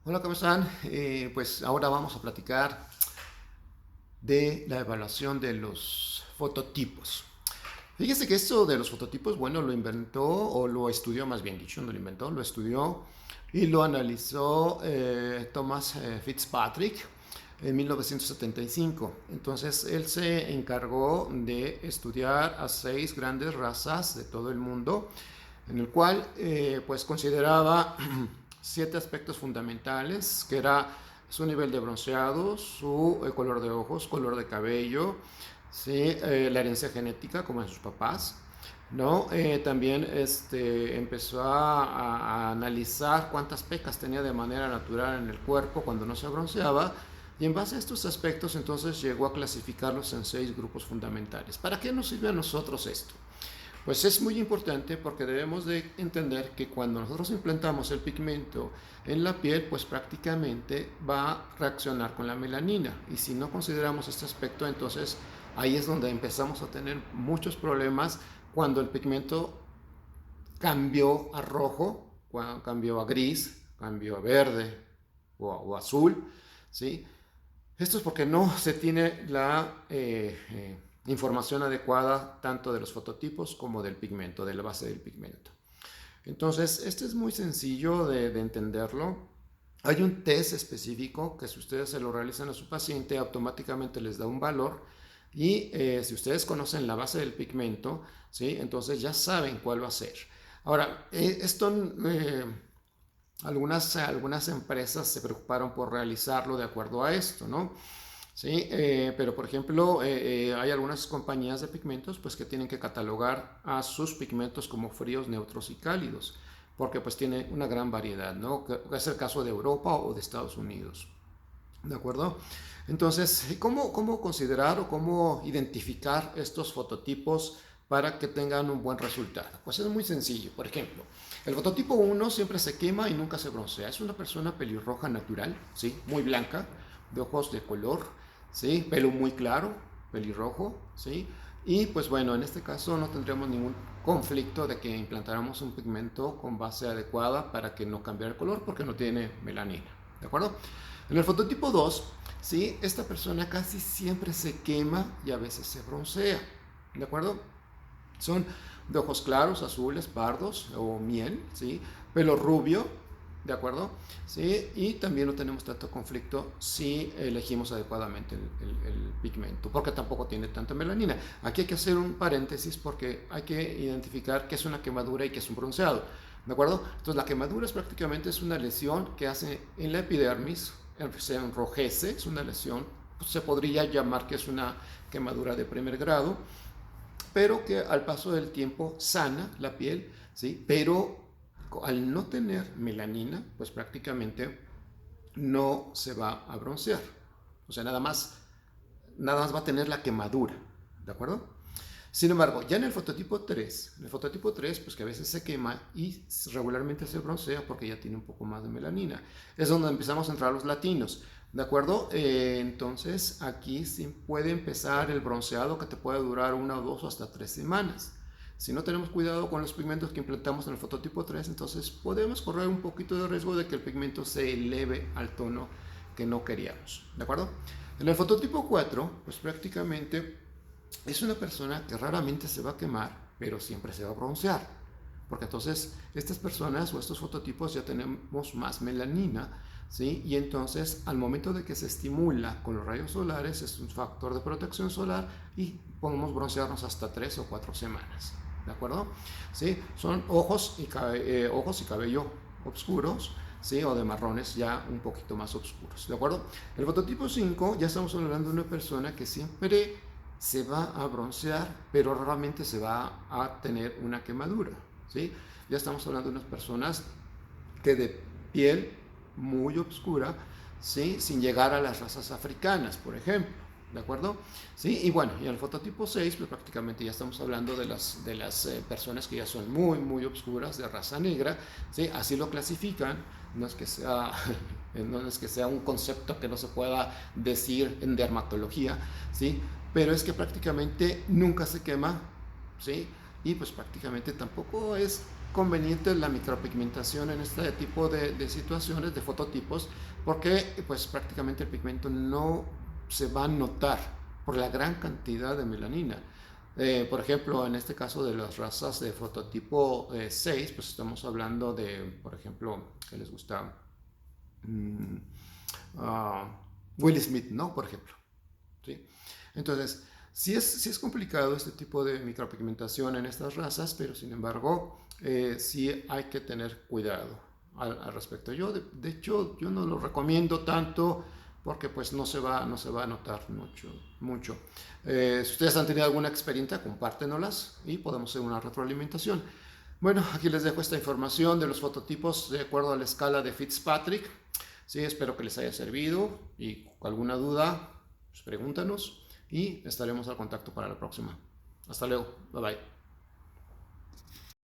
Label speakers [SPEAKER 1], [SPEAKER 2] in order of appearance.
[SPEAKER 1] Hola, ¿cómo están? Pues ahora vamos a platicar de la evaluación de los fototipos. Fíjese que esto de los fototipos, bueno, lo inventó o lo estudió, más bien dicho, no lo inventó, lo estudió y lo analizó Thomas Fitzpatrick en 1975. Entonces, él se encargó de estudiar a 6 grandes razas de todo el mundo, en el cual pues consideraba 7 aspectos fundamentales, que era su nivel de bronceado, su color de ojos, color de cabello, ¿sí? La herencia genética, como en sus papás, ¿no? También empezó a analizar cuántas pecas tenía de manera natural en el cuerpo cuando no se bronceaba, y en base a estos aspectos entonces llegó a clasificarlos en 6 grupos fundamentales. ¿Para qué nos sirve a nosotros esto? Pues es muy importante porque debemos de entender que cuando nosotros implantamos el pigmento en la piel, pues prácticamente va a reaccionar con la melanina. Y si no consideramos este aspecto, entonces ahí es donde empezamos a tener muchos problemas cuando el pigmento cambió a rojo, cuando cambió a gris, cambió a verde o azul, ¿sí? Esto es porque no se tiene la información adecuada tanto de los fototipos como del pigmento, de la base del pigmento. Entonces, este es muy sencillo de entenderlo. Hay un test específico que si ustedes se lo realizan a su paciente, automáticamente les da un valor y si ustedes conocen la base del pigmento, ¿sí? Entonces ya saben cuál va a ser. Ahora, algunas empresas se preocuparon por realizarlo de acuerdo a esto, ¿no? Sí, pero por ejemplo, hay algunas compañías de pigmentos pues que tienen que catalogar a sus pigmentos como fríos, neutros y cálidos, porque pues tiene una gran variedad, ¿no? Que es el caso de Europa o de Estados Unidos, ¿de acuerdo? Entonces, ¿cómo considerar o cómo identificar estos fototipos para que tengan un buen resultado? Pues es muy sencillo. Por ejemplo, el fototipo uno siempre se quema y nunca se broncea. Es una persona pelirroja natural, ¿sí? Muy blanca, de ojos de color, ¿sí? Pelo muy claro, pelirrojo, ¿sí? Y pues bueno, en este caso no tendríamos ningún conflicto de que implantáramos un pigmento con base adecuada para que no cambiara el color porque no tiene melanina, ¿de acuerdo? En el fototipo 2, ¿sí? Esta persona casi siempre se quema y a veces se broncea, ¿de acuerdo? Son de ojos claros, azules, pardos o miel, ¿sí? Pelo rubio, ¿de acuerdo? ¿Sí? Y también no tenemos tanto conflicto si elegimos adecuadamente el pigmento, porque tampoco tiene tanta melanina. Aquí hay que hacer un paréntesis porque hay que identificar qué es una quemadura y qué es un bronceado, ¿de acuerdo? Entonces la quemadura es prácticamente es una lesión que hace en la epidermis, se enrojece, es una lesión, pues se podría llamar que es una quemadura de primer grado, pero que al paso del tiempo sana la piel, ¿sí? Pero al no tener melanina, pues prácticamente no se va a broncear. O sea, nada más va a tener la quemadura, ¿de acuerdo? Sin embargo, ya en el fototipo 3 pues que a veces se quema y regularmente se broncea porque ya tiene un poco más de melanina. Es donde empezamos a entrar los latinos, ¿de acuerdo? Entonces aquí sí puede empezar el bronceado que te puede durar 1 o 2 o hasta 3 semanas. Si no tenemos cuidado con los pigmentos que implantamos en el fototipo 3, entonces podemos correr un poquito de riesgo de que el pigmento se eleve al tono que no queríamos, ¿de acuerdo? En el fototipo 4, pues prácticamente es una persona que raramente se va a quemar, pero siempre se va a broncear. Porque entonces estas personas o estos fototipos ya tenemos más melanina, ¿sí? Y entonces al momento de que se estimula con los rayos solares es un factor de protección solar y podemos broncearnos hasta 3 o 4 semanas, ¿de acuerdo? ¿Sí? Son ojos y cabello oscuros, ¿sí? O de marrones ya un poquito más oscuros, ¿de acuerdo? El fototipo 5 ya estamos hablando de una persona que siempre se va a broncear, pero raramente se va a tener una quemadura, ¿sí? Ya estamos hablando de unas personas que de piel muy oscura, ¿sí? Sin llegar a las razas africanas, por ejemplo, ¿de acuerdo? ¿Sí? Y bueno, y en el fototipo 6, pues prácticamente ya estamos hablando de las personas que ya son muy, muy oscuras, de raza negra, ¿sí? Así lo clasifican, no es que sea, no es que sea un concepto que no se pueda decir en dermatología, ¿sí? Pero es que prácticamente nunca se quema, ¿sí? Y pues prácticamente tampoco es conveniente la micropigmentación en este tipo de situaciones, de fototipos, porque pues prácticamente el pigmento no se va a notar por la gran cantidad de melanina. Por ejemplo, en este caso de las razas de fototipo 6, pues estamos hablando de, por ejemplo, ¿qué les gusta? Mm, uh, Will Smith, ¿no? Por ejemplo. ¿Sí? Entonces, sí es complicado este tipo de micropigmentación en estas razas, pero sin embargo, sí hay que tener cuidado al respecto. Yo, de hecho, yo no lo recomiendo tanto porque pues no se va a notar mucho. Si ustedes han tenido alguna experiencia, compártenolas y podemos hacer una retroalimentación. Bueno, aquí les dejo esta información de los fototipos de acuerdo a la escala de Fitzpatrick. Sí, espero que les haya servido y alguna duda, pues pregúntanos y estaremos al contacto para la próxima. Hasta luego, bye bye.